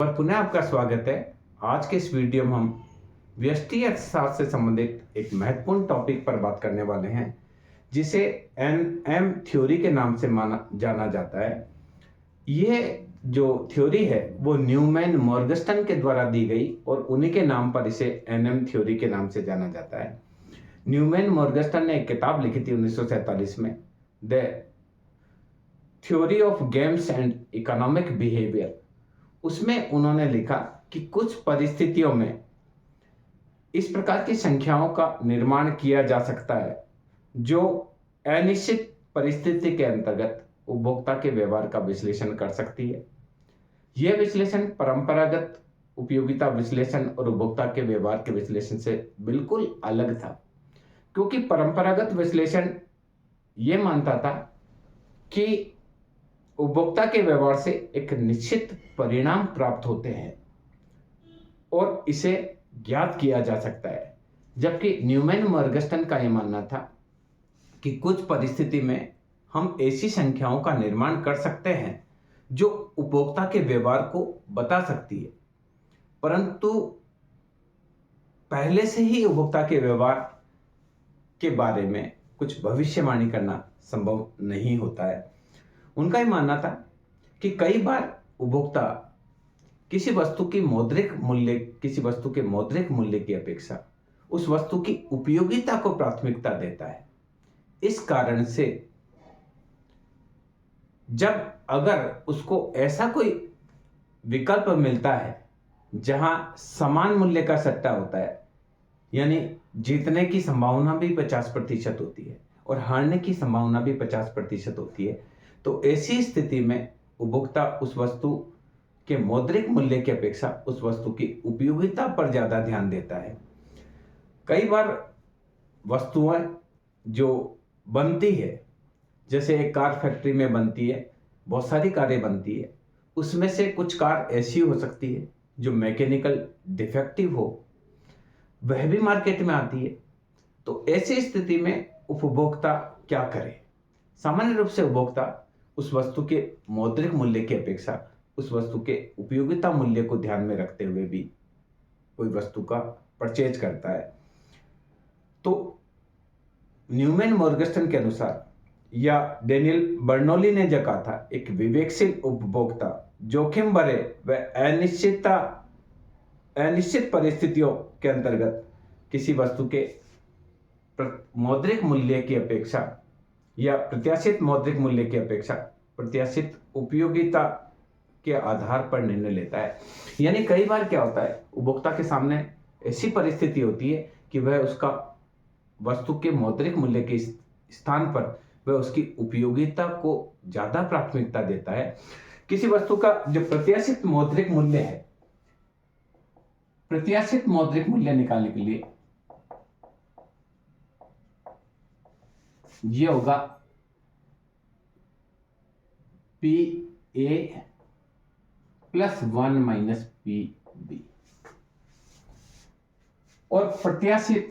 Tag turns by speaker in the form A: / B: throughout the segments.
A: और पुनः आपका स्वागत है। आज के इस वीडियो में हम व्यष्टि अर्थशास्त्र से संबंधित एक महत्वपूर्ण टॉपिक पर बात करने वाले हैं, जिसे एनएम थ्योरी के नाम से जाना जाता है। यह जो थ्योरी है वो न्यूमैन मॉर्गस्टन के द्वारा दी गई और उन्हीं के नाम पर इसे एनएम थ्योरी के नाम से जाना जाता है। न्यूमैन मॉर्गस्टन ने एक किताब लिखी थी 1947 में, the theory of games and economic behaviour. उसमें उन्होंने लिखा कि कुछ परिस्थितियों में इस प्रकार की संख्याओं का निर्माण किया जा सकता है जो अनिश्चित परिस्थिति के अंतर्गत उपभोक्ता के व्यवहार का विश्लेषण कर सकती है। यह विश्लेषण परंपरागत उपयोगिता विश्लेषण और उपभोक्ता के व्यवहार के विश्लेषण से बिल्कुल अलग था, क्योंकि परंपरागत विश्लेषण यह मानता था कि उपभोक्ता के व्यवहार से एक निश्चित परिणाम प्राप्त होते हैं और इसे ज्ञात किया जा सकता है, जबकि न्यूमैन मॉर्गस्टन का यह मानना था कि कुछ परिस्थिति में हम ऐसी संख्याओं का निर्माण कर सकते हैं जो उपभोक्ता के व्यवहार को बता सकती है, परंतु पहले से ही उपभोक्ता के व्यवहार के बारे में कुछ भविष्यवाणी करना संभव नहीं होता है। उनका यह मानना था कि कई बार उपभोक्ता किसी वस्तु के मौद्रिक मूल्य की अपेक्षा उस वस्तु की उपयोगिता को प्राथमिकता देता है। इस कारण से जब अगर उसको ऐसा कोई विकल्प मिलता है जहां समान मूल्य का सट्टा होता है, यानी जीतने की संभावना भी 50% होती है और हारने की संभावना भी 50% होती है, तो ऐसी स्थिति में उपभोक्ता उस वस्तु के मौद्रिक मूल्य की अपेक्षा उस वस्तु की उपयोगिता पर ज्यादा ध्यान देता है। कई बार वस्तुएं जो बनती है, जैसे एक कार फैक्ट्री में बनती है, बहुत सारी कारें बनती है, उसमें से कुछ कार ऐसी हो सकती है जो मैकेनिकल डिफेक्टिव हो, वह भी मार्केट में आती है। तो ऐसी स्थिति में उपभोक्ता क्या करे? सामान्य रूप से उपभोक्ता उस वस्तु के मौद्रिक मूल्य की अपेक्षा उस वस्तु के उपयोगिता मूल्य को ध्यान में रखते हुए भी कोई वस्तु का परचेज करता है। तो न्यूमैन मॉर्गस्टन के अनुसार या डेनियल बर्नौली ने जो कहा था, एक विवेकशील उपभोक्ता जोखिम भरे व अनिश्चित परिस्थितियों के अंतर्गत किसी वस्तु के मौद्रिक मूल्य की अपेक्षा या प्रत्याशित मौद्रिक मूल्य की अपेक्षा प्रत्याशित उपयोगिता के आधार पर निर्णय लेता है। यानी कई बार क्या होता है, उपभोक्ता के सामने ऐसी परिस्थिति होती है कि वह उसका वस्तु के मौद्रिक मूल्य के स्थान पर वह उसकी उपयोगिता को ज्यादा प्राथमिकता देता है। किसी वस्तु का जो प्रत्याशित मौद्रिक मूल्य है, प्रत्याशित मौद्रिक मूल्य निकालने के लिए ये होगा PA + 1 - PB, और प्रत्याशित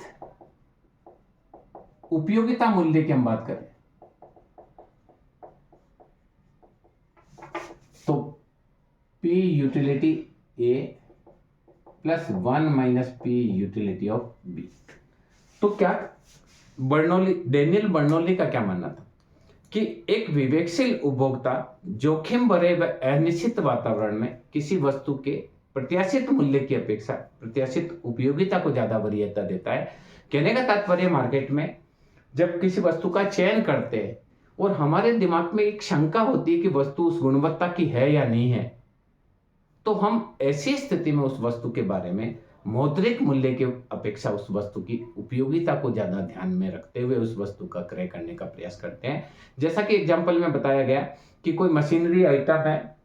A: उपयोगिता मूल्य की हम बात करें तो P utility A + 1 - P utility of B। तो क्या डेनियल बर्नौली का क्या मानना था कि एक विवेकशील उपभोक्ता जोखिम भरे व अनिश्चित वातावरण में किसी वस्तु के प्रत्याशित मूल्य की अपेक्षा प्रत्याशित उपयोगिता को ज्यादा वरीयता देता है। कहने का तात्पर्य, मार्केट में जब किसी वस्तु का चयन करते हैं और हमारे दिमाग में एक शंका होती है कि वस्तु उस गुणवत्ता की है या नहीं है, तो हम ऐसी स्थिति में उस वस्तु के बारे में मौद्रिक मूल्य की अपेक्षा उस वस्तु की उपयोगिता को ज्यादा ध्यान में रखते हुए उस वस्तु का क्रय करने का प्रयास करते हैं। जैसा कि एग्जांपल में बताया गया कि कोई मशीनरी आइटम है,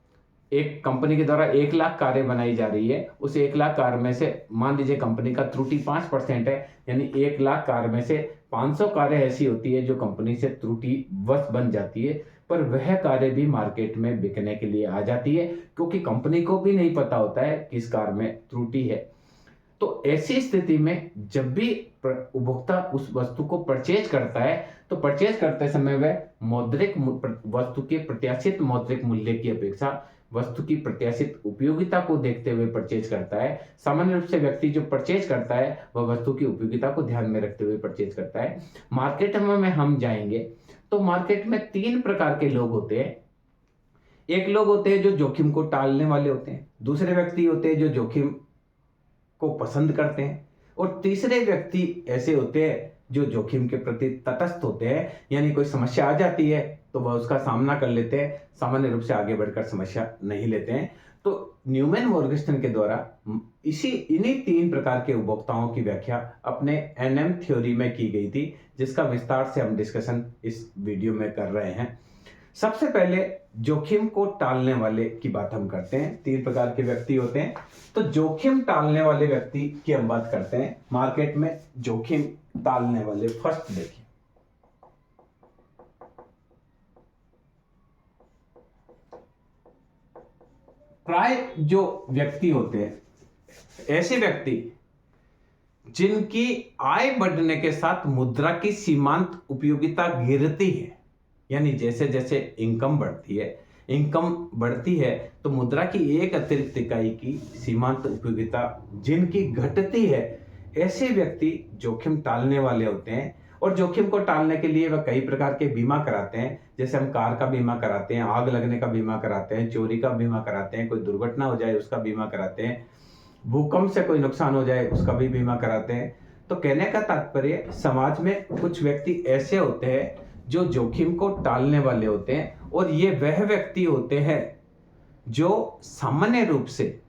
A: एक कंपनी के द्वारा 1 लाख कारें बनाई जा रही है, उस 1 लाख कार में से मान लीजिए कंपनी का त्रुटि 5% है, यानी 1 लाख कार में से 500 कारें ऐसी होती है जो कंपनी से त्रुटिवश बन जाती है, पर वह कारें भी मार्केट में बिकने के लिए आ जाती है, क्योंकि कंपनी को भी नहीं पता होता है कि इस कार में त्रुटि है। तो ऐसी स्थिति में जब भी उपभोक्ता उस वस्तु को परचेज करता है, तो परचेज करते समय वह वस्तु के प्रत्याशित मौद्रिक मूल्य की अपेक्षा वस्तु की प्रत्याशित उपयोगिता को देखते हुए परचेज करता है। सामान्य रूप से व्यक्ति जो परचेज करता है वह वस्तु की उपयोगिता को ध्यान में रखते हुए परचेज करता है। मार्केट में हम जाएंगे तो मार्केट में 3 प्रकार के लोग होते हैं। एक लोग होते हैं जो जोखिम को टालने वाले होते हैं, दूसरे व्यक्ति होते हैं जो जोखिम को पसंद करते हैं, और तीसरे व्यक्ति ऐसे होते हैं जो जोखिम के प्रति तटस्थ होते हैं, यानी कोई समस्या आ जाती है तो वह उसका सामना कर लेते हैं, सामान्य रूप से आगे बढ़कर समस्या नहीं लेते हैं। तो न्यूमैन मॉर्गेस्टन के द्वारा इन्हीं 3 प्रकार के उपभोक्ताओं की व्याख्या अपने एनएम थ्योरी में की गई थी, जिसका विस्तार से हम डिस्कशन इस वीडियो में कर रहे हैं। सबसे पहले जोखिम को टालने वाले की बात हम करते हैं। 3 प्रकार के व्यक्ति होते हैं। तो जोखिम टालने वाले व्यक्ति की हम बात करते हैं। मार्केट में जोखिम टालने वाले फर्स्ट देखिए, प्राय जो व्यक्ति होते हैं, ऐसे व्यक्ति जिनकी आय बढ़ने के साथ मुद्रा की सीमांत उपयोगिता गिरती है, यानी जैसे जैसे इनकम बढ़ती है तो मुद्रा की एक अतिरिक्त इकाई की सीमांत उपयोगिता जिनकी घटती है, ऐसे व्यक्ति जोखिम टालने वाले होते हैं। और जोखिम को टालने के लिए वह कई प्रकार के बीमा कराते हैं, जैसे हम कार का बीमा कराते हैं, आग लगने का बीमा कराते हैं, चोरी का बीमा कराते हैं, कोई दुर्घटना हो जाए उसका बीमा कराते हैं, भूकंप से कोई नुकसान हो जाए उसका भी बीमा कराते हैं। तो कहने का तात्पर्य, समाज में कुछ व्यक्ति ऐसे होते हैं जो जोखिम को टालने वाले होते हैं, और ये वह व्यक्ति होते हैं जो सामान्य रूप से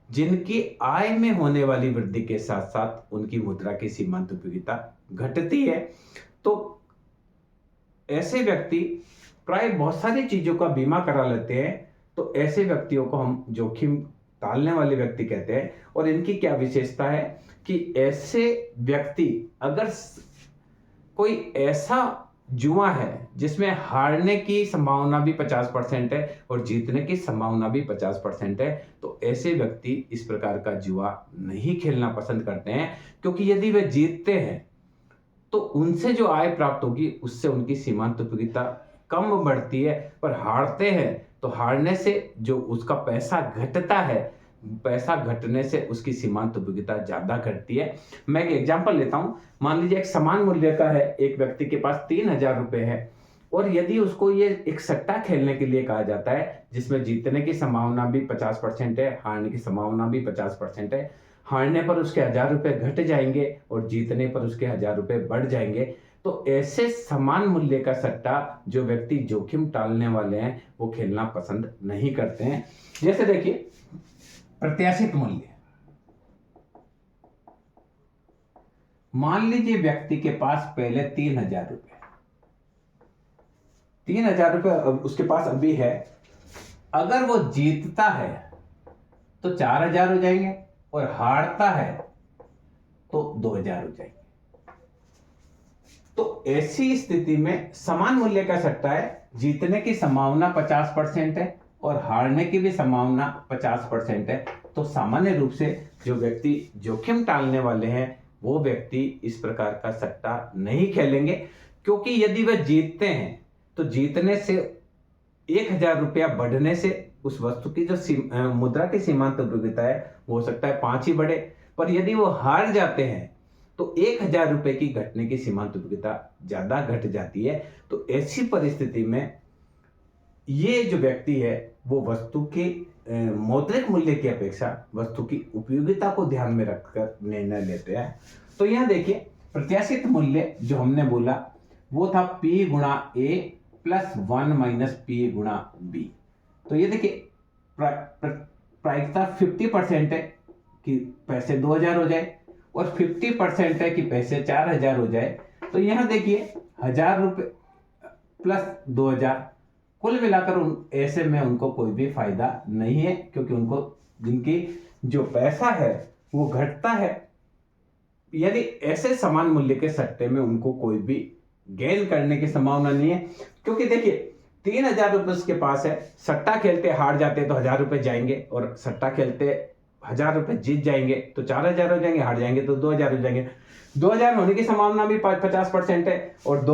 A: जिनकी आय में होने वाली वृद्धि के साथ साथ उनकी मुद्रा की सीमांत उपयोगिता घटती है। तो ऐसे व्यक्ति प्राय बहुत सारी चीजों का बीमा करा लेते हैं। तो ऐसे व्यक्तियों को हम जोखिम टालने वाले व्यक्ति कहते हैं। और इनकी क्या विशेषता है कि ऐसे व्यक्ति, अगर कोई ऐसा जुआ है जिसमें हारने की संभावना भी 50% है और जीतने की संभावना भी 50% है, तो ऐसे व्यक्ति इस प्रकार का जुआ नहीं खेलना पसंद करते हैं, क्योंकि यदि वे जीतते हैं तो उनसे जो आय प्राप्त होगी उससे उनकी सीमांत उपयोगिता कम बढ़ती है, पर हारते हैं तो हारने से जो उसका पैसा घटता है, पैसा घटने से उसकी सीमांत उपयोगिता ज्यादा घटती है। मैं एक एग्जांपल लेता हूं। मान लीजिए एक समान मूल्य का है, एक व्यक्ति के पास 3000 रुपए है, और यदि उसको ये एक सट्टा खेलने के लिए कहा जाता है जिसमें जीतने की संभावना भी 50% है, हारने की संभावना भी 50% है, हारने पर उसके 1000 रुपए घट जाएंगे और जीतने पर उसके 1000 रुपए बढ़ जाएंगे। तो ऐसे समान मूल्य का सट्टा जो व्यक्ति जोखिम टालने वाले हैं वो खेलना पसंद नहीं करते हैं। जैसे देखिए प्रत्याशित मूल्य, मान लीजिए व्यक्ति के पास पहले 3000 रुपए, 3000 रुपए उसके पास अभी है। अगर वो जीतता है तो 4000 हो जाएंगे और हारता है तो 2000 हो जाएंगे। तो ऐसी स्थिति में समान मूल्य का सट्टा है, जीतने की संभावना 50% है और हारने की भी संभावना 50% है। तो सामान्य रूप से जो व्यक्ति जोखिम टालने वाले हैं वो व्यक्ति इस प्रकार का सट्टा नहीं खेलेंगे, क्योंकि यदि वह जीतते हैं तो जीतने से 1000 रुपया बढ़ने से उस वस्तु की जो मुद्रा की सीमांत उपयोगिता है वो हो सकता है 5 ही बढ़े, पर यदि वो हार जाते हैं तो 1000 रुपए की घटने की सीमांत उपयोगिता ज्यादा घट जाती है। तो ऐसी परिस्थिति में ये जो व्यक्ति है वो वस्तु के मौद्रिक मूल्य की अपेक्षा वस्तु की उपयोगिता को ध्यान में रखकर निर्णय लेते हैं। तो यहां देखिए प्रत्याशित मूल्य जो हमने बोला वो था P गुणा A प्लस 1 माइनस P गुणा B। तो ये देखिए प्रायिकता 50% है कि पैसे 2000 हो जाए और 50% है कि पैसे 4000 हो जाए। तो यहां देखिए 1000 रुपये प्लस 2000, कुल मिलाकर ऐसे में उनको कोई भी फायदा नहीं है, क्योंकि उनको जिनकी जो पैसा है वो घटता है। यदि ऐसे समान मूल्य के सट्टे में उनको कोई भी गेन करने की संभावना नहीं है, क्योंकि देखिए 3000 रुपये उसके पास है, सट्टा खेलते हार जाते तो 1000 रुपये जाएंगे, और सट्टा खेलते 1000 रुपये जीत जाएंगे तो 4000 हो जाएंगे, हार जाएंगे तो 2000 हो जाएंगे। 2000 होने की संभावना भी 50% है और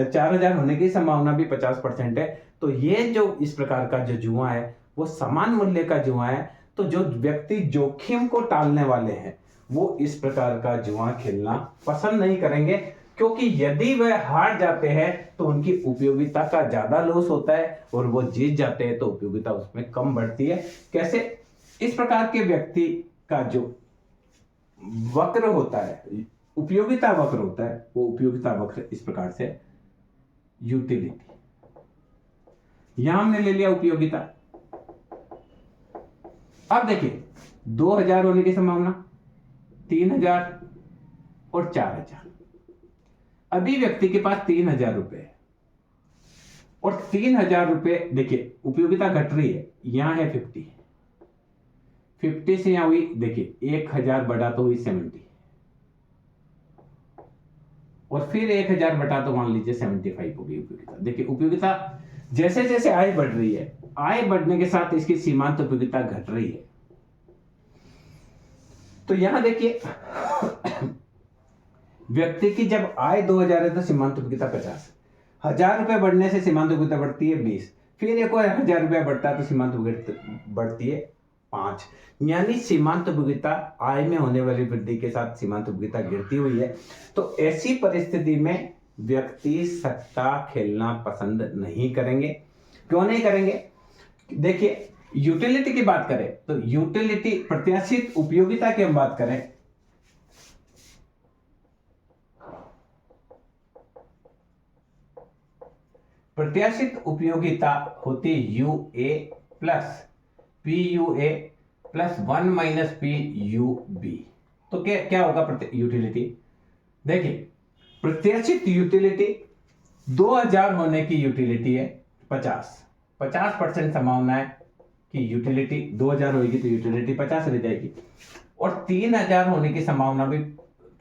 A: 4000 होने की संभावना भी 50% है। तो ये जो इस प्रकार का जो जुआ है वो समान मूल्य का जुआ है, तो जो व्यक्ति जोखिम को टालने वाले हैं वो इस प्रकार का जुआ खेलना पसंद नहीं करेंगे, क्योंकि यदि वह हार जाते हैं तो उनकी उपयोगिता का ज्यादा लॉस होता है, और वो जीत जाते हैं तो उपयोगिता उसमें कम बढ़ती है। कैसे? इस प्रकार के व्यक्ति का जो वक्र होता है, उपयोगिता वक्र होता है, वो उपयोगिता वक्र इस प्रकार से, यूटिलिटी, यहां हमने ले लिया उपयोगिता। अब देखिए 2000 होने की संभावना, 3000 और 4000। अभी व्यक्ति के पास 3000 रुपए है, और 3000 रुपए, देखिए उपयोगिता घट रही है, यहां है 50 से यहां हुई, देखिए 1000 बढ़ा तो हुई 70, और फिर 1000 बटा तो मान लीजिए 75 होगी उपयोगिता। देखिए उपयोगिता जैसे जैसे आय बढ़ रही है, आय बढ़ने के साथ इसकी सीमांत उपयोगिता घट रही है। तो यहां देखिए व्यक्ति की जब आय 2000 है तो सीमांत उपयोगिता 50, 1000 रुपए बढ़ने से सीमांत उपयोगिता बढ़ती है 20, फिर एक और 1000 रुपया बढ़ता है तो सीमांत उपयोगिता बढ़ती है 5। यानी सीमांत उपयोगिता आय में होने वाली वृद्धि के साथ सीमांत उपयोगिता गिरती हुई है। तो ऐसी परिस्थिति में व्यक्ति सट्टा खेलना पसंद नहीं करेंगे। क्यों नहीं करेंगे? देखिए यूटिलिटी की बात करें तो यूटिलिटी, प्रत्याशित उपयोगिता की हम बात करें, प्रत्याशित उपयोगिता होती यूए प्लस पीयूए प्लस 1 माइनस पीयूबी। तो क्या होगा यूटिलिटी? देखिए प्रत्याशित यूटिलिटी 2000 होने की यूटिलिटी है 50% संभावना है कि यूटिलिटी 2000 होगी तो यूटिलिटी 50 रह जाएगी, और 3000 होने की संभावना भी,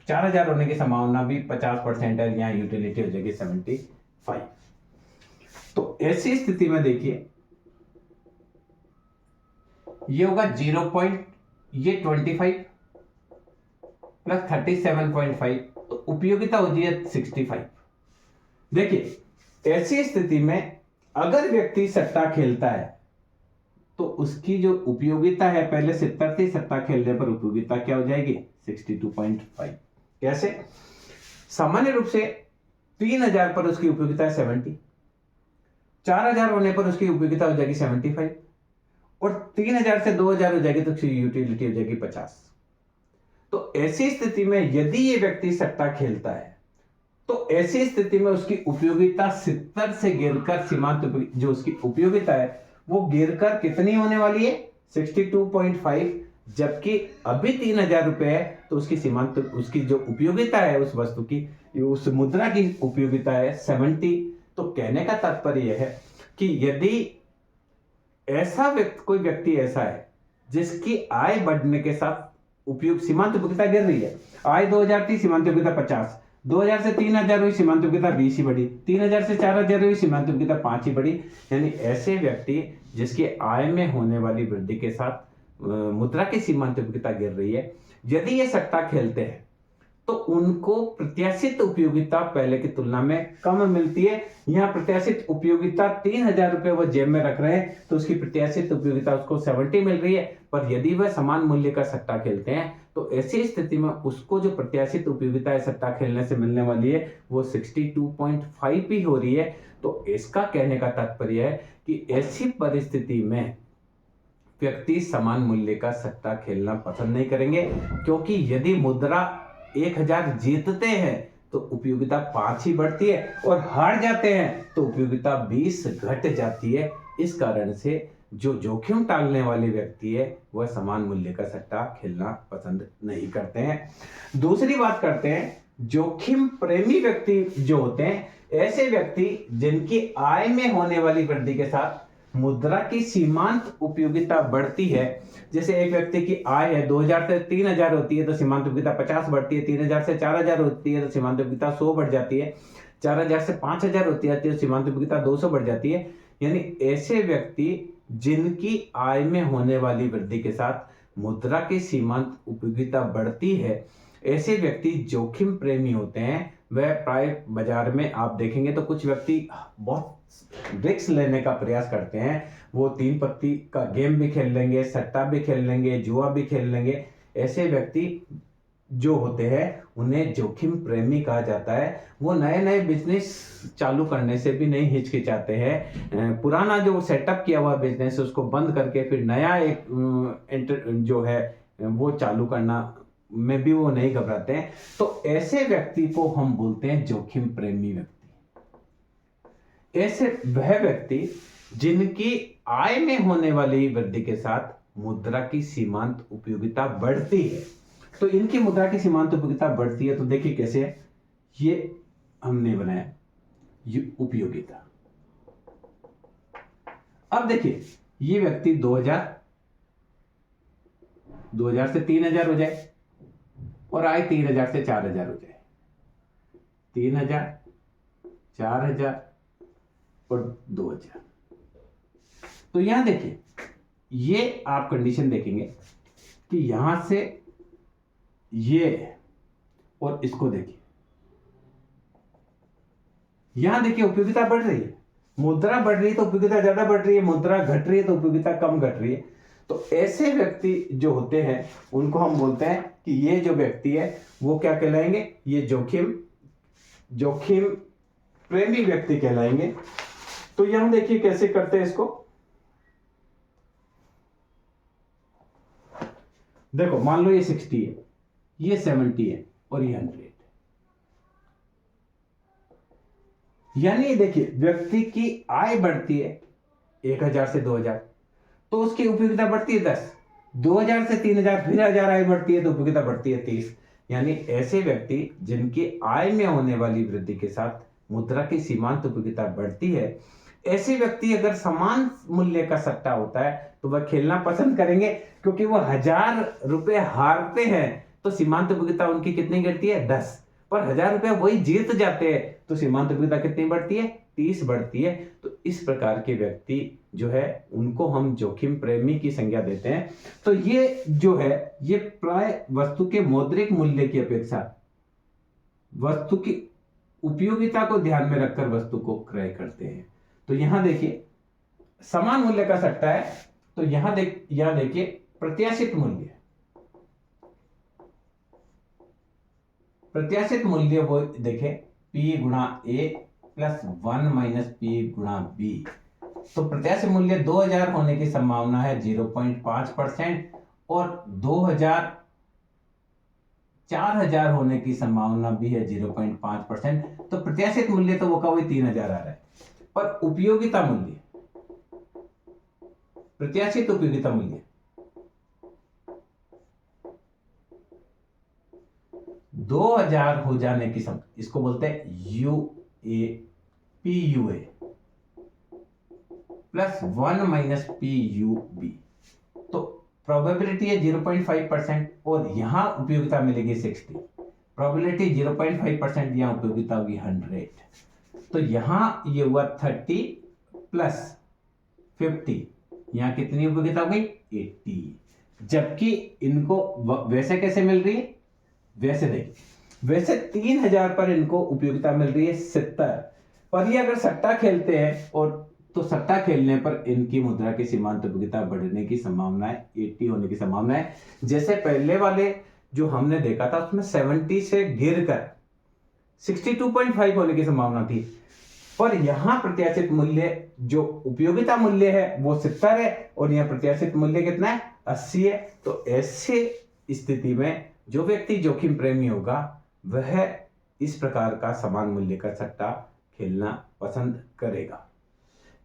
A: 4000 होने की संभावना भी 50% है, यहाँ यूटिलिटी हो जाएगी 75। तो ऐसी स्थिति में देखिए ये होगा 25 प्लस 37.5, तो उपयोगिता हो जाए 65। देखिए ऐसी स्थिति में अगर व्यक्ति सट्टा खेलता है तो उसकी जो उपयोगिता है, पहले 70 थी, सट्टा खेलने पर उपयोगिता क्या हो जाएगी 62.5। कैसे? सामान्य रूप से 3000 पर उसकी उपयोगिता है 70, 4000 होने पर उसकी उपयोगिता हो जाएगी 75, और 3000 से 2000 हो जाएगी तो उसकी यूटिलिटी हो जाएगी 50। तो ऐसी स्थिति में यदि ये व्यक्ति सट्टा खेलता है तो ऐसी स्थिति में उसकी उपयोगिता 70 से गिरकर सीमांत जो उसकी उपयोगिता है वो गिरकर कितनी होने वाली है 62.5, जबकि अभी 3000 रुपए है तो उसकी सीमांत, उसकी जो उपयोगिता है उस वस्तु की, उस मुद्रा की उपयोगिता है 70। तो कहने का तात्पर्य यह है कि यदि ऐसा कोई व्यक्ति ऐसा है जिसकी आय बढ़ने के साथ सीमांत उपयोगिता गिर रही है, आय 2000 थी, सीमांत उपयोगिता 50, 2000 से 3000 हुई, सीमांत उपयोगिता 20 ही बढ़ी, 3000 से 4000 हुई, सीमांत उपयोगिता 5 ही बढ़ी। यानी ऐसे व्यक्ति जिसकी आय में होने वाली वृद्धि के साथ मुद्रा की सीमांत उपयोगिता गिर रही है, यदि ये सट्टा खेलते हैं तो उनको प्रत्याशित उपयोगिता पहले की तुलना में कम मिलती है। यहाँ प्रत्याशित उपयोगिता 3000 रुपए वो जेब में रख रहे हैं तो उसकी प्रत्याशित उपयोगिता उसको 70 मिल रही है, पर यदि वह समान मूल्य का सट्टा खेलते हैं तो ऐसी स्थिति में उसको जो प्रत्याशित उपयोगिता है सट्टा खेलने से मिलने वाली है वो 62.5 ही हो रही है। तो इसका कहने का तात्पर्य है कि ऐसी परिस्थिति में व्यक्ति समान मूल्य का सट्टा खेलना पसंद नहीं करेंगे, क्योंकि यदि मुद्रा 1000 जीतते हैं तो उपयोगिता 5 ही बढ़ती है, और हार जाते हैं तो उपयोगिता 20 घट जाती है। इस कारण से जो जोखिम टालने वाले व्यक्ति है वह समान मूल्य का सट्टा खेलना पसंद नहीं करते हैं। दूसरी बात करते हैं जोखिम प्रेमी व्यक्ति जो होते हैं, ऐसे व्यक्ति जिनकी आय में होने वाली वृद्धि के साथ मुद्रा की सीमांत उपयोगिता बढ़ती है। जैसे एक व्यक्ति की आय है 2000 से 3000 होती है तो सीमांत उपयोगिता 50 बढ़ती है, 3000 से 4000 होती है तो सीमांत उपयोगिता 100 बढ़ जाती है, 4000 से 5000 होती है तो सीमांत उपयोगिता 200 बढ़ जाती है। यानी ऐसे व्यक्ति जिनकी आय में होने वाली वृद्धि के साथ मुद्रा की सीमांत उपयोगिता बढ़ती है, ऐसे व्यक्ति जोखिम प्रेमी होते हैं। वह प्राय बाजार में आप देखेंगे तो कुछ व्यक्ति बहुत रिस्क लेने का प्रयास करते हैं, वो 3 पत्ती का गेम भी खेल लेंगे, सट्टा भी खेल लेंगे, जुआ भी खेल लेंगे। ऐसे व्यक्ति जो होते हैं उन्हें जोखिम प्रेमी कहा जाता है। वो नए नए बिजनेस चालू करने से भी नहीं हिचकिचाते हैं। पुराना जो सेटअप किया हुआ बिजनेस उसको बंद करके फिर नया एक जो है वो चालू करना में भी वो नहीं घबराते हैं। तो ऐसे व्यक्ति को हम बोलते हैं जोखिम प्रेमी व्यक्ति। ऐसे वह व्यक्ति जिनकी आय में होने वाली वृद्धि के साथ मुद्रा की सीमांत उपयोगिता बढ़ती है। तो इनकी मुद्रा की सीमांत उपयोगिता बढ़ती है, तो देखिए कैसे है, ये हमने बनाया ये उपयोगिता। अब देखिए ये व्यक्ति 2000 से 3000 हो जाए और आय 3000 से 4000 हो जाए। 3000, 4000 और 2000। तो यहां देखिए ये आप कंडीशन देखेंगे कि यहां से ये और इसको देखिए, यहां देखिए उपयोगिता बढ़ रही है, मुद्रा बढ़ रही है तो उपयोगिता ज्यादा बढ़ रही है, मुद्रा घट रही है तो उपयोगिता कम घट रही है। तो ऐसे व्यक्ति जो होते हैं उनको हम बोलते हैं कि ये जो व्यक्ति है वो क्या कहलाएंगे, ये जोखिम प्रेमी व्यक्ति कहलाएंगे। तो यहां देखिए कैसे करते हैं इसको। देखो मान लो ये 60 है, ये 70 है और ये 100 है। यानी देखिए व्यक्ति की आय बढ़ती है 1000 से 2000 तो उसकी उपयोगिता बढ़ती है 10, 2000 से 3000 फिर 1000 आय बढ़ती है तो उपयोगिता बढ़ती है 30। यानी ऐसे व्यक्ति जिनकी आय में होने वाली वृद्धि के साथ मुद्रा की सीमांत उपयोगिता बढ़ती है, ऐसे व्यक्ति अगर समान मूल्य का सट्टा होता है तो वह खेलना पसंद करेंगे, क्योंकि वह 1000 रुपए हारते हैं तो सीमांत उपयोगिता उनकी कितनी गिरती है 10, पर 1000 रुपया वही जीत जाते हैं तो सीमांत उपयोगिता कितनी बढ़ती है 30 बढ़ती है। तो इस प्रकार के व्यक्ति जो है उनको हम जोखिम प्रेमी की संज्ञा देते हैं। तो ये जो है ये प्राय वस्तु के मौद्रिक मूल्य की अपेक्षा वस्तु की उपयोगिता को ध्यान में रखकर वस्तु को क्रय करते हैं। तो यहां देखिए समान मूल्य का सट्टा है, तो यहां देखिए प्रत्याशित मूल्य, प्रत्याशित मूल्य वो देखें P गुणा A प्लस 1 माइनस P गुणा B। तो प्रत्याशित मूल्य 2000 होने की संभावना है 0.5% और 4000 होने की संभावना भी है 0.5%। तो प्रत्याशित मूल्य तो वो का वही 3000 आ रहा है, पर उपयोगिता मूल्य, प्रत्याशित उपयोगिता मूल्य 2000 हो जाने की इसको बोलते हैं PUA प्लस 1 माइनस PUB। तो प्रोबेबिलिटी है 0.5% और यहां उपयोगिता मिलेगी 60, प्रोबेबिलिटी 0.5%, यहां उपयोगिता होगी 100। तो यहां ये हुआ 30 प्लस 50, यहां कितनी उपयोगिता हो गई 80। जबकि इनको वैसे कैसे मिल रही है, वैसे देखिए वैसे 3000 पर इनको उपयोगिता मिल रही है 70, पर ये अगर सट्टा खेलते हैं और तो सट्टा खेलने पर इनकी मुद्रा की सीमांत उपयोगिता बढ़ने की संभावना है 80 होने की संभावना है। जैसे पहले वाले जो हमने देखा था उसमें 70 से गिरकर 62.5 होने की संभावना थी, पर यहां प्रत्याशित मूल्य जो उपयोगिता मूल्य है वो 70 है और यहां प्रत्याशित मूल्य कितना है 80 है। तो ऐसे स्थिति में जो व्यक्ति जोखिम प्रेमी होगा वह इस प्रकार का समान मूल्य का सट्टा खेलना पसंद करेगा।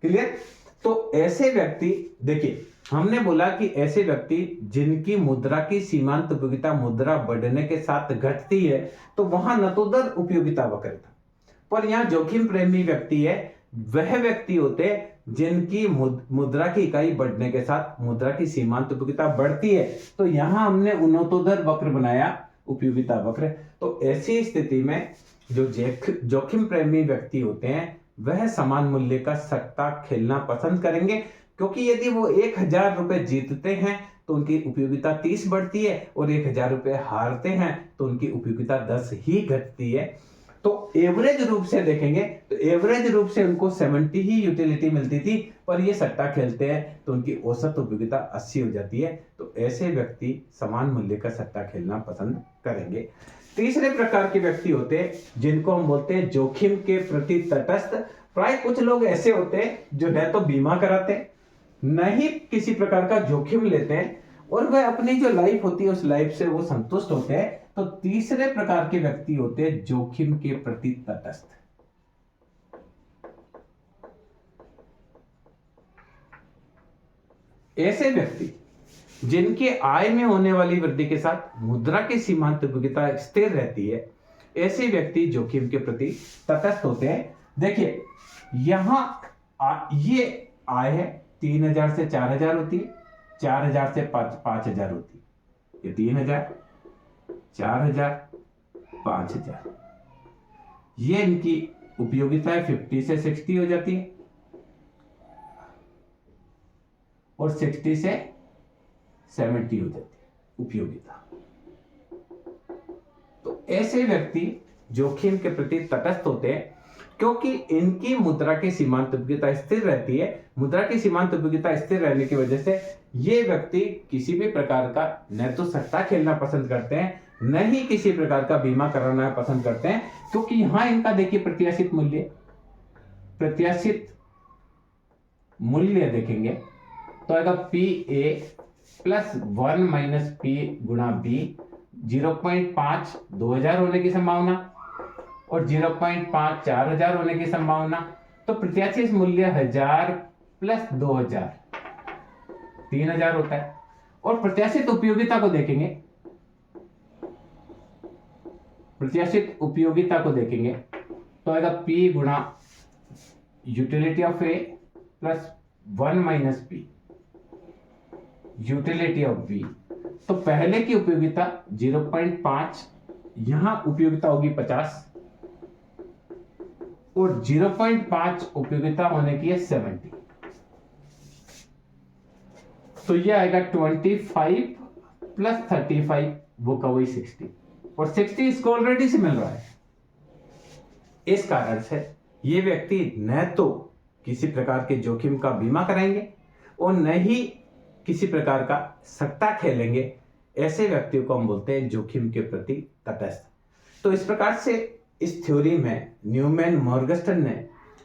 A: क्लियर। तो ऐसे व्यक्ति देखिए हमने बोला कि ऐसे व्यक्ति जिनकी मुद्रा की सीमांत उपयोगिता मुद्रा बढ़ने के साथ घटती है तो वहां नतोदर उपयोगिता वक्र था, पर यहाँ जोखिम प्रेमी व्यक्ति है वह व्यक्ति होते जिनकी मुद्रा की इकाई बढ़ने के साथ मुद्रा की सीमांत उपयोगिता बढ़ती है, तो यहां हमने उन्नतोदर वक्र बनाया उपयोगिता वक्र। तो ऐसी स्थिति में जो जोखिम प्रेमी व्यक्ति होते हैं वह समान मूल्य का सट्टा खेलना पसंद करेंगे, क्योंकि यदि वो 1000 रुपए जीतते हैं तो उनकी उपयोगिता 30 बढ़ती है और 1000 रुपए हारते हैं तो उनकी उपयोगिता 10 ही घटती है। तो एवरेज रूप से देखेंगे तो एवरेज रूप से उनको 70 ही यूटिलिटी मिलती थी, पर ये सट्टा खेलते हैं तो उनकी औसत उपयोगिता 80 हो जाती है। तो ऐसे व्यक्ति समान मूल्य का सट्टा खेलना पसंद करेंगे। तीसरे प्रकार के व्यक्ति होते हैं जिनको हम बोलते हैं जोखिम के प्रति तटस्थ। प्राय कुछ लोग ऐसे होते हैं जो न तो बीमा कराते हैं, न ही किसी प्रकार का जोखिम लेते हैं, और वह अपनी जो लाइफ होती है उस लाइफ से वो संतुष्ट होते हैं। तो तीसरे प्रकार के व्यक्ति होते हैं जोखिम के प्रति तटस्थ। ऐसे व्यक्ति जिनके आय में होने वाली वृद्धि के साथ मुद्रा की सीमांत उपयोगिता स्थिर रहती है, ऐसे व्यक्ति जोखिम के प्रति तटस्थ होते हैं। देखिए यहां ये आय है 3000 से 4000 होती है, 4000 से 5000 होती है, ये 3000, 4000, 5000, ये इनकी उपयोगिता है 50 से 60 हो जाती है, और 60 से 70 हो जाती है उपयोगिता। तो ऐसे व्यक्ति जोखिम के प्रति तटस्थ होते हैं क्योंकि इनकी मुद्रा की सीमांत उपयोगिता स्थिर रहती है। मुद्रा की सीमांत उपयोगिता स्थिर रहने की वजह से ये व्यक्ति किसी भी प्रकार का न तो सट्टा खेलना पसंद करते हैं, न ही किसी प्रकार का बीमा कराना पसंद करते हैं, क्योंकि यहां इनका देखिए प्रत्याशित मूल्य देखेंगे तो आएगा PA प्लस 1 माइनस P गुणा B, 0.5 2000 होने की संभावना और 0.5 4000 होने की संभावना। तो प्रत्याशित मूल्य 1000 प्लस 2000 3000 होता है। और प्रत्याशित उपयोगिता को देखेंगे, प्रत्याशित उपयोगिता को देखेंगे तो आएगा P गुणा utility of A plus 1 minus P utility of B। तो पहले की उपयोगिता 0.5, यहां उपयोगिता होगी 50, और 0.5 उपयोगिता होने की है 70। तो यह आएगा 25 प्लस 35, वो का वही 60, और 60 इसको ऑलरेडी से मिल रहा है। इस कारण से ये व्यक्ति न तो किसी प्रकार के जोखिम का बीमा कराएंगे और न ही किसी प्रकार का सट्टा खेलेंगे। ऐसे व्यक्तियों को हम बोलते हैं जोखिम के प्रति तटस्थ। तो इस प्रकार से इस थ्योरी में न्यूमैन मॉर्गस्टन ने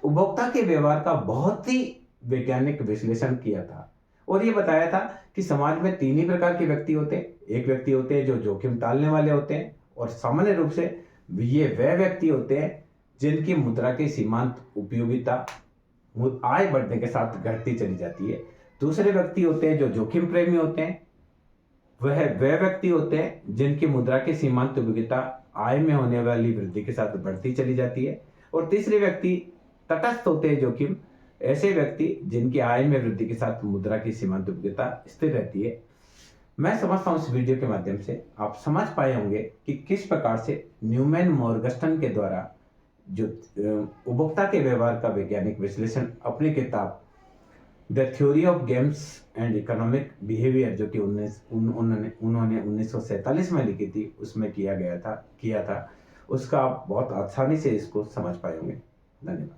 A: उपभोक्ता के व्यवहार का बहुत ही वैज्ञानिक विश्लेषण किया था और ये बताया था कि समाज में 3 ही प्रकार के व्यक्ति होते हैं। एक व्यक्ति होते हैं जो जोखिम टालने वाले होते हैं, और सामान्य रूप से ये वह व्यक्ति होते हैं जिनकी मुद्रा की सीमांत उपयोगिता आय बढ़ने के साथ घटती चली जाती है। दूसरे व्यक्ति होते हैं जो जोखिम प्रेमी होते हैं, वह व्यक्ति होते हैं जिनकी मुद्रा की सीमांत उपयोगिता आय में होने वाली वृद्धि के साथ बढ़ती चली जाती है। और तीसरे व्यक्ति तटस्थ होते हैं जोखिम, ऐसे व्यक्ति जिनकी आय में वृद्धि के साथ मुद्रा की सीमांत उपयोगिता स्थिर रहती है। मैं समझता हूं इस वीडियो के माध्यम से आप समझ पाए होंगे कि किस प्रकार से न्यूमैन मॉर्गस्टन के द्वारा जो उपभोक्ता के व्यवहार का वैज्ञानिक विश्लेषण अपनी किताब the theory of games and economic behaviour, जो कि उन्होंने 1947 में लिखी थी, उसमें किया था, उसका आप बहुत आसानी से इसको समझ पाए होंगे। धन्यवाद।